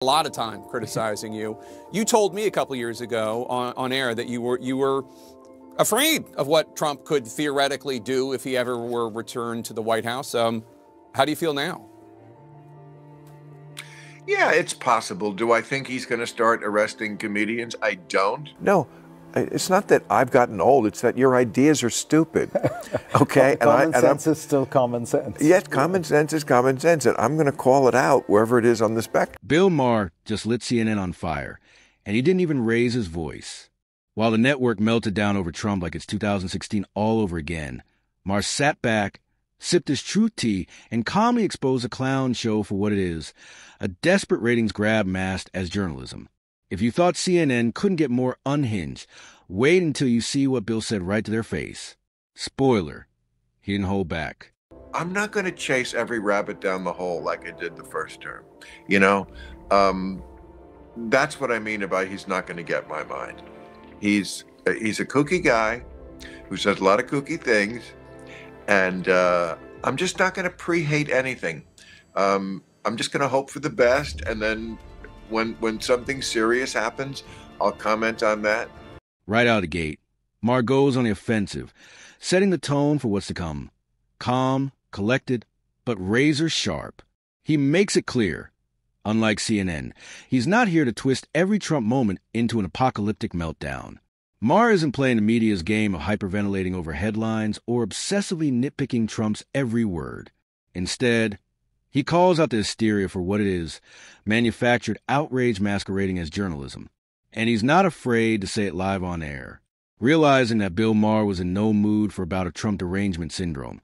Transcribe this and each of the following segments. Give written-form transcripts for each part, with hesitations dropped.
A lot of time criticizing you. You told me a couple years ago on air that you were afraid of what Trump could theoretically do if he ever were returned to the White House. How do you feel now? Yeah, it's possible. Do I think he's going to start arresting comedians? I don't. No, it's not that I've gotten old. It's that your ideas are stupid. Okay? Common sense is still common sense. Yes, common sense is common sense, and I'm going to call it out wherever it is on the spectrum. Bill Maher just lit CNN on fire, and he didn't even raise his voice. While the network melted down over Trump like it's 2016 all over again, Maher sat back, sipped his truth tea, and calmly exposed the clown show for what it is, a desperate ratings grab masked as journalism. If you thought CNN couldn't get more unhinged, wait until you see what Bill said right to their face. Spoiler, he didn't hold back. I'm not going to chase every rabbit down the hole like I did the first term. You know, that's what I mean about he's not going to get my mind. He's a kooky guy who says a lot of kooky things, and I'm just not going to pre-hate anything. I'm just going to hope for the best, and then when something serious happens, I'll comment on that. Right out of the gate, Maher goes on the offensive, setting the tone for what's to come. Calm, collected, but razor sharp. He makes it clear, unlike CNN, he's not here to twist every Trump moment into an apocalyptic meltdown. Maher isn't playing the media's game of hyperventilating over headlines or obsessively nitpicking Trump's every word. Instead, he calls out the hysteria for what it is, manufactured outrage masquerading as journalism. And he's not afraid to say it live on air. Realizing that Bill Maher was in no mood for about a Trump derangement syndrome,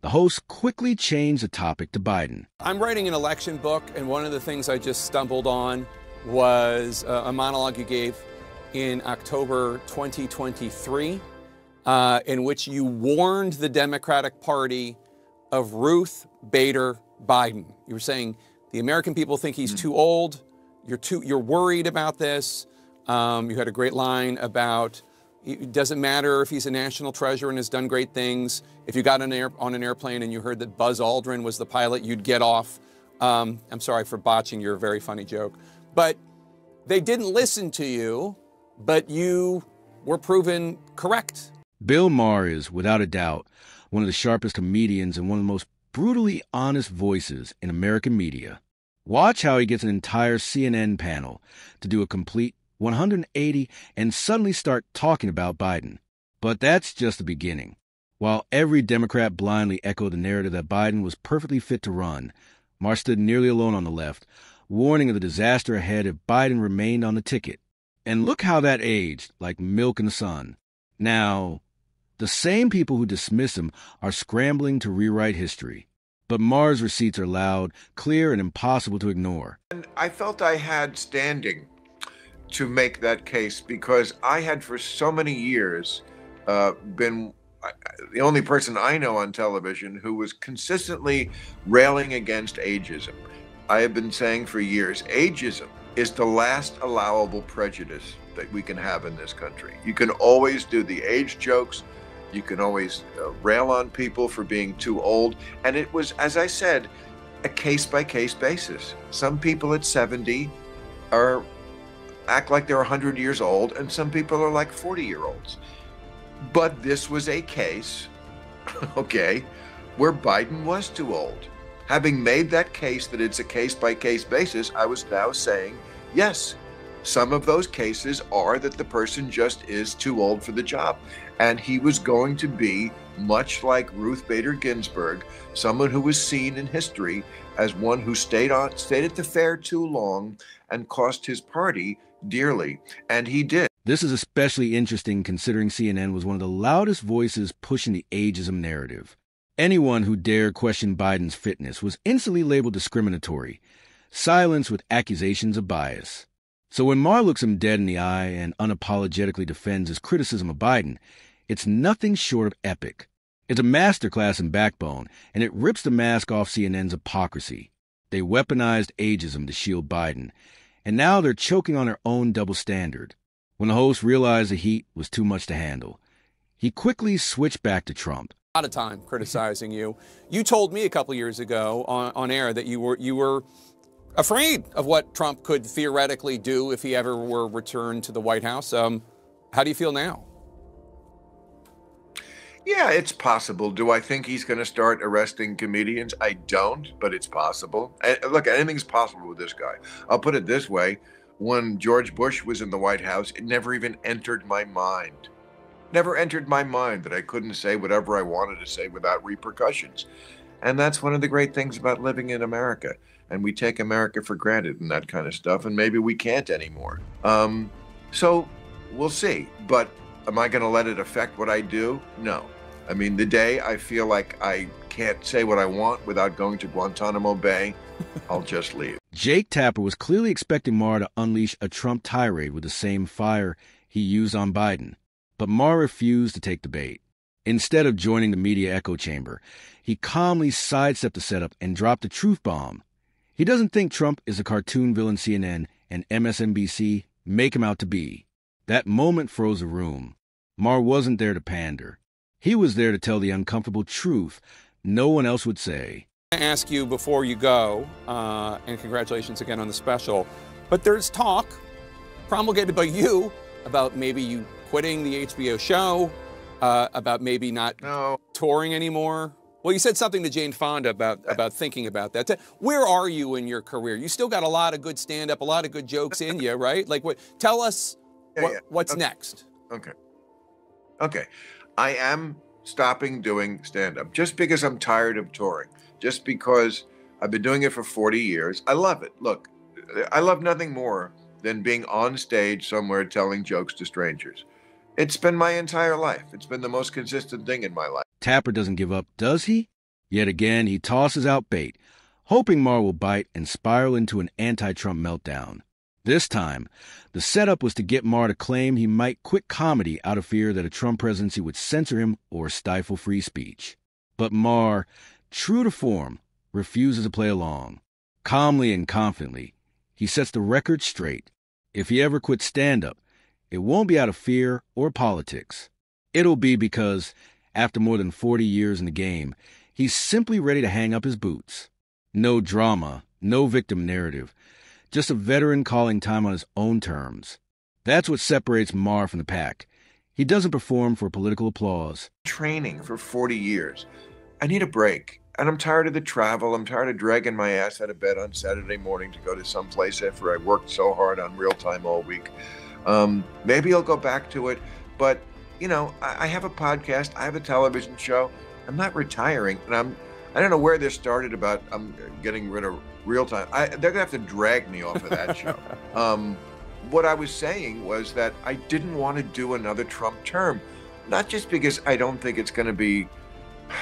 the host quickly changed the topic to Biden. I'm writing an election book, and one of the things I just stumbled on was a monologue you gave in October 2023, in which you warned the Democratic Party of Ruth Bader Biden. You were saying the American people think he's too old. You're worried about this. You had a great line about it doesn't matter if he's a national treasure and has done great things. If you got on an airplane and you heard that Buzz Aldrin was the pilot, you'd get off. I'm sorry for botching your very funny joke. But they didn't listen to you, but you were proven correct. Bill Maher is, without a doubt, one of the sharpest comedians and one of the most brutally honest voices in American media. Watch how he gets an entire CNN panel to do a complete 180 and suddenly start talking about Biden. But that's just the beginning. While every Democrat blindly echoed the narrative that Biden was perfectly fit to run, Maher stood nearly alone on the left, warning of the disaster ahead if Biden remained on the ticket. And look how that aged, like milk in the sun. Now, the same people who dismiss him are scrambling to rewrite history. But Maher's receipts are loud, clear, and impossible to ignore. And I felt I had standing to make that case because I had for so many years been the only person I know on television who was consistently railing against ageism. I have been saying for years, ageism is the last allowable prejudice that we can have in this country. You can always do the age jokes. You can always rail on people for being too old. And it was, as I said, a case-by-case basis. Some people at 70 act like they're 100 years old, and some people are like 40-year-olds. But this was a case, okay, where Biden was too old. Having made that case that it's a case-by-case basis, I was now saying, yes, some of those cases are that the person just is too old for the job. And he was going to be, much like Ruth Bader Ginsburg, someone who was seen in history as one who stayed at the fair too long and cost his party dearly. And he did. This is especially interesting considering CNN was one of the loudest voices pushing the ageism narrative. Anyone who dared question Biden's fitness was instantly labeled discriminatory, silenced with accusations of bias. So when Maher looks him dead in the eye and unapologetically defends his criticism of Biden, it's nothing short of epic. It's a masterclass in backbone, and it rips the mask off CNN's hypocrisy. They weaponized ageism to shield Biden, and now they're choking on their own double standard. When the host realized the heat was too much to handle, he quickly switched back to Trump. A lot of time criticizing you. You told me a couple years ago on air that you were afraid of what Trump could theoretically do if he ever were returned to the White House. How do you feel now? Yeah, it's possible. Do I think he's going to start arresting comedians? I don't, but it's possible. And look, anything's possible with this guy. I'll put it this way. When George Bush was in the White House, it never even entered my mind. Never entered my mind that I couldn't say whatever I wanted to say without repercussions. And that's one of the great things about living in America. And we take America for granted and that kind of stuff. And maybe we can't anymore. So we'll see. But am I going to let it affect what I do? No. I mean, the day I feel like I can't say what I want without going to Guantanamo Bay, I'll just leave. Jake Tapper was clearly expecting Maher to unleash a Trump tirade with the same fire he used on Biden. But Maher refused to take the bait. Instead of joining the media echo chamber, he calmly sidestepped the setup and dropped a truth bomb. He doesn't think Trump is the cartoon villain CNN and MSNBC make him out to be. That moment froze the room. Maher wasn't there to pander. He was there to tell the uncomfortable truth no one else would say. I ask you before you go, and congratulations again on the special, but there's talk promulgated by you about maybe you quitting the HBO show, about maybe not touring anymore. Well, you said something to Jane Fonda about thinking about that. Where are you in your career? You still got a lot of good stand-up, a lot of good jokes in you, right? Like, tell us what's next. Okay. I am stopping doing stand-up just because I'm tired of touring, just because I've been doing it for 40 years. I love it. Look, I love nothing more than being on stage somewhere telling jokes to strangers. It's been my entire life. It's been the most consistent thing in my life. Tapper doesn't give up, does he? Yet again, he tosses out bait, hoping Maher will bite and spiral into an anti-Trump meltdown. This time, the setup was to get Maher to claim he might quit comedy out of fear that a Trump presidency would censor him or stifle free speech. But Maher, true to form, refuses to play along. Calmly and confidently, he sets the record straight. If he ever quits stand-up, it won't be out of fear or politics. It'll be because, after more than 40 years in the game, he's simply ready to hang up his boots. No drama, no victim narrative. Just a veteran calling time on his own terms. That's what separates Maher from the pack. He doesn't perform for political applause. Training for 40 years. I need a break. And I'm tired of the travel. I'm tired of dragging my ass out of bed on Saturday morning to go to some place after I worked so hard on Real Time all week. Maybe I'll go back to it. But, you know, I have a podcast. I have a television show. I'm not retiring. And I don't know where this started about I'm getting rid of Real Time. They're going to have to drag me off of that show. What I was saying was that I didn't want to do another Trump term, not just because I don't think it's going to be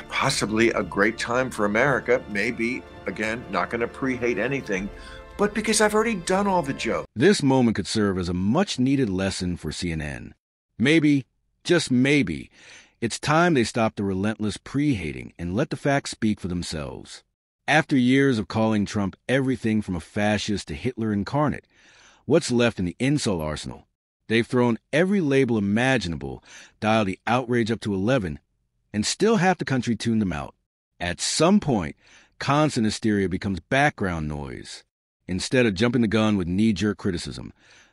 possibly a great time for America, maybe, again, not going to pre-hate anything, but because I've already done all the jokes. This moment could serve as a much-needed lesson for CNN. Maybe, just maybe, it's time they stop the relentless pre-hating and let the facts speak for themselves. After years of calling Trump everything from a fascist to Hitler incarnate, what's left in the insult arsenal? They've thrown every label imaginable, dialed the outrage up to 11, and still half the country tuned them out. At some point, constant hysteria becomes background noise. Instead of jumping the gun with knee-jerk criticism,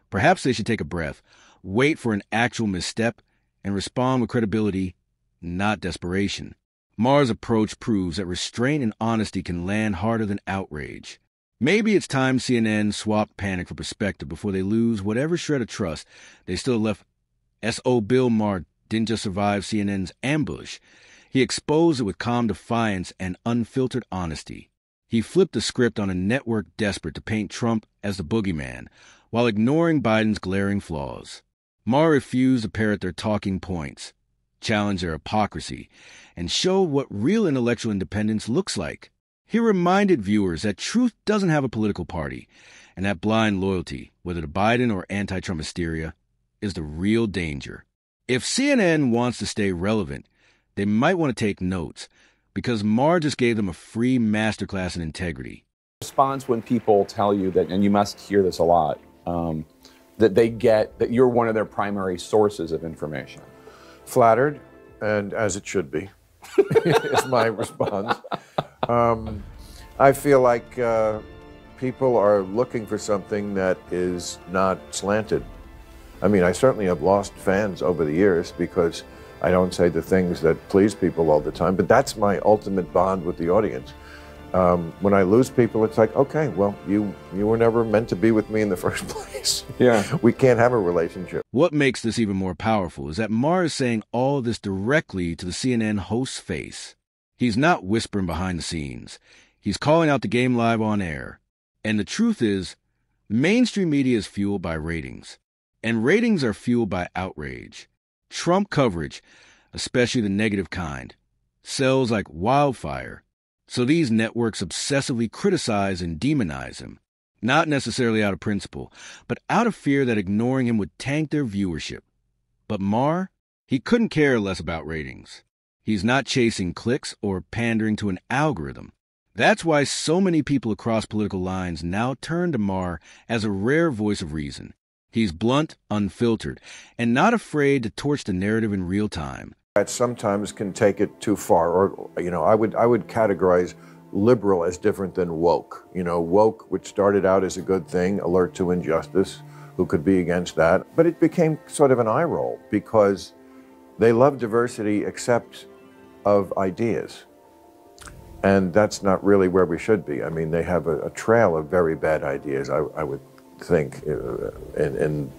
perhaps they should take a breath, wait for an actual misstep, and respond with credibility, not desperation. Maher's approach proves that restraint and honesty can land harder than outrage. Maybe it's time CNN swapped panic for perspective before they lose whatever shred of trust they still left. S.O. Bill Maher didn't just survive CNN's ambush. He exposed it with calm defiance and unfiltered honesty. He flipped the script on a network desperate to paint Trump as the boogeyman, while ignoring Biden's glaring flaws. Maher refused to parrot their talking points, challenge their hypocrisy, and show what real intellectual independence looks like. He reminded viewers that truth doesn't have a political party, and that blind loyalty, whether to Biden or anti-Trump hysteria, is the real danger. If CNN wants to stay relevant, they might want to take notes, because Maher just gave them a free masterclass in integrity. Response when people tell you that, and you must hear this a lot, that they get that you're one of their primary sources of information. Flattered, and as it should be, is my response. I feel like people are looking for something that is not slanted. I mean, I certainly have lost fans over the years because I don't say the things that please people all the time, but that's my ultimate bond with the audience. When I lose people, it's like, okay, well, you were never meant to be with me in the first place. Yeah. We can't have a relationship. What makes this even more powerful is that Maher is saying all this directly to the CNN host's face. He's not whispering behind the scenes. He's calling out the game live on air. And the truth is, mainstream media is fueled by ratings. And ratings are fueled by outrage. Trump coverage, especially the negative kind, sells like wildfire. So these networks obsessively criticize and demonize him, not necessarily out of principle, but out of fear that ignoring him would tank their viewership. But Maher, he couldn't care less about ratings. He's not chasing clicks or pandering to an algorithm. That's why so many people across political lines now turn to Maher as a rare voice of reason. He's blunt, unfiltered, and not afraid to torch the narrative in real time. That sometimes can take it too far, or I would categorize liberal as different than woke. Woke, which started out as a good thing, alert to injustice, who could be against that, but it became sort of an eye roll because they love diversity except of ideas, and that's not really where we should be. I mean, they have a trail of very bad ideas, I would think, in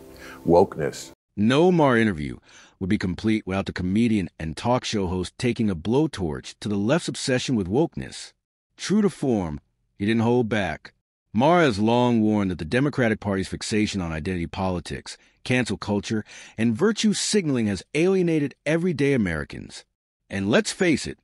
wokeness. No Maher interview would be complete without the comedian and talk show host taking a blowtorch to the left's obsession with wokeness. True to form, he didn't hold back. Maher has long warned that the Democratic Party's fixation on identity politics, cancel culture, and virtue signaling has alienated everyday Americans. And let's face it,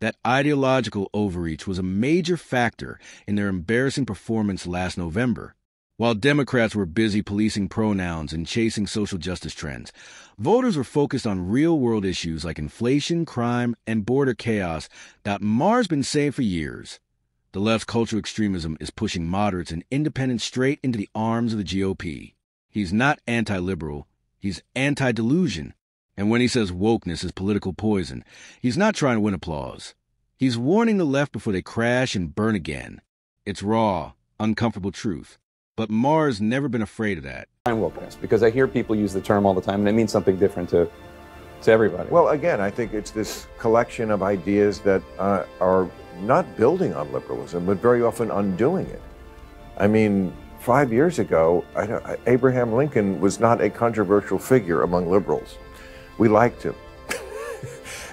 that ideological overreach was a major factor in their embarrassing performance last November. While Democrats were busy policing pronouns and chasing social justice trends, voters were focused on real-world issues like inflation, crime, and border chaos that Maher's been saying for years. The left's cultural extremism is pushing moderates and independents straight into the arms of the GOP. He's not anti-liberal, he's anti-delusion. And when he says wokeness is political poison, he's not trying to win applause. He's warning the left before they crash and burn again. It's raw, uncomfortable truth. But Maher's never been afraid of that. Wokeness, because I hear people use the term all the time, and it means something different to everybody. Well, again, I think it's this collection of ideas that are not building on liberalism, but very often undoing it. I mean, 5 years ago, Abraham Lincoln was not a controversial figure among liberals. We liked him.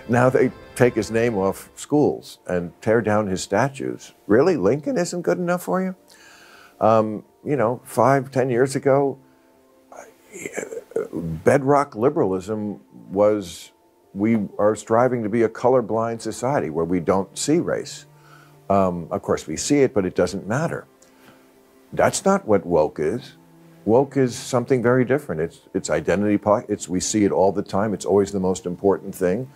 Now they take his name off schools and tear down his statues. Really? Lincoln isn't good enough for you? 5, 10 years ago, bedrock liberalism was we are striving to be a colorblind society where we don't see race. Of course, we see it, but it doesn't matter. That's not what woke is. Woke is something very different. It's identity. We see it all the time. It's always the most important thing.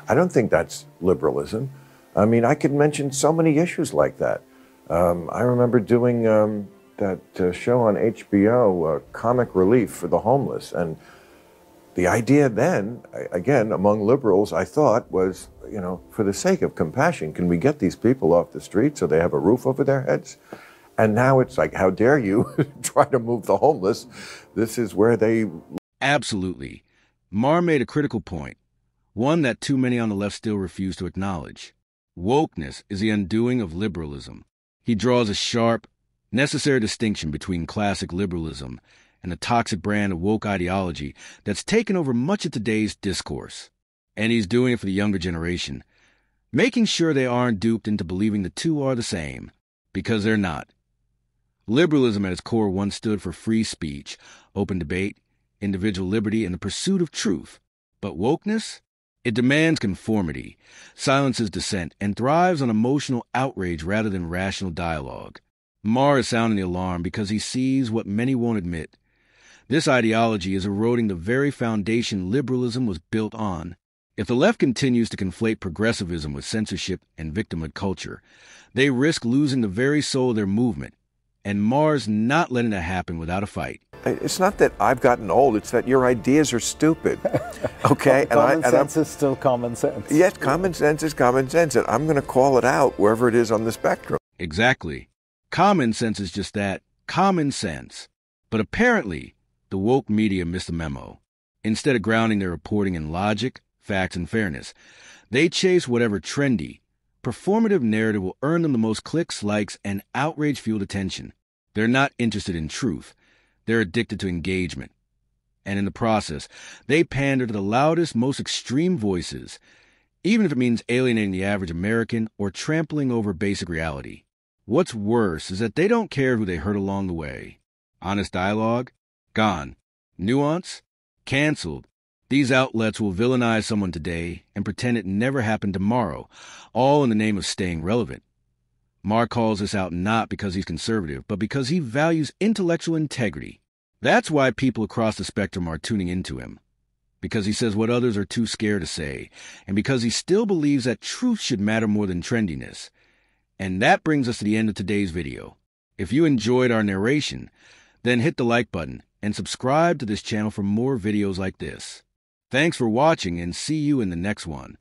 I don't think that's liberalism. I mean, I could mention so many issues like that. I remember doing that show on HBO, Comic Relief for the Homeless. And the idea then, again, among liberals, I thought was, for the sake of compassion, can we get these people off the street so they have a roof over their heads? And now it's like, how dare you try to move the homeless? This is where they... Absolutely. Maher made a critical point, one that too many on the left still refuse to acknowledge. Wokeness is the undoing of liberalism. He draws a sharp, necessary distinction between classic liberalism and the toxic brand of woke ideology that's taken over much of today's discourse. And he's doing it for the younger generation, making sure they aren't duped into believing the two are the same, because they're not. Liberalism at its core once stood for free speech, open debate, individual liberty, and the pursuit of truth. But wokeness? It demands conformity, silences dissent, and thrives on emotional outrage rather than rational dialogue. Maher is sounding the alarm because he sees what many won't admit. This ideology is eroding the very foundation liberalism was built on. If the left continues to conflate progressivism with censorship and victimhood culture, they risk losing the very soul of their movement. And Maher's not letting that happen without a fight. It's not that I've gotten old, it's that your ideas are stupid, okay? Common sense is still common sense. Yes, common sense is common sense, and I'm going to call it out wherever it is on the spectrum. Exactly. Common sense is just that, common sense. But apparently, the woke media missed the memo. Instead of grounding their reporting in logic, facts, and fairness, they chase whatever trendy, performative narrative will earn them the most clicks, likes, and outrage-fueled attention. They're not interested in truth. They're addicted to engagement. And in the process, they pander to the loudest, most extreme voices, even if it means alienating the average American or trampling over basic reality. What's worse is that they don't care who they hurt along the way. Honest dialogue? Gone. Nuance? Canceled. These outlets will villainize someone today and pretend it never happened tomorrow, all in the name of staying relevant. Maher calls this out not because he's conservative, but because he values intellectual integrity. That's why people across the spectrum are tuning into him. Because he says what others are too scared to say, and because he still believes that truth should matter more than trendiness. And that brings us to the end of today's video. If you enjoyed our narration, then hit the like button and subscribe to this channel for more videos like this. Thanks for watching and see you in the next one.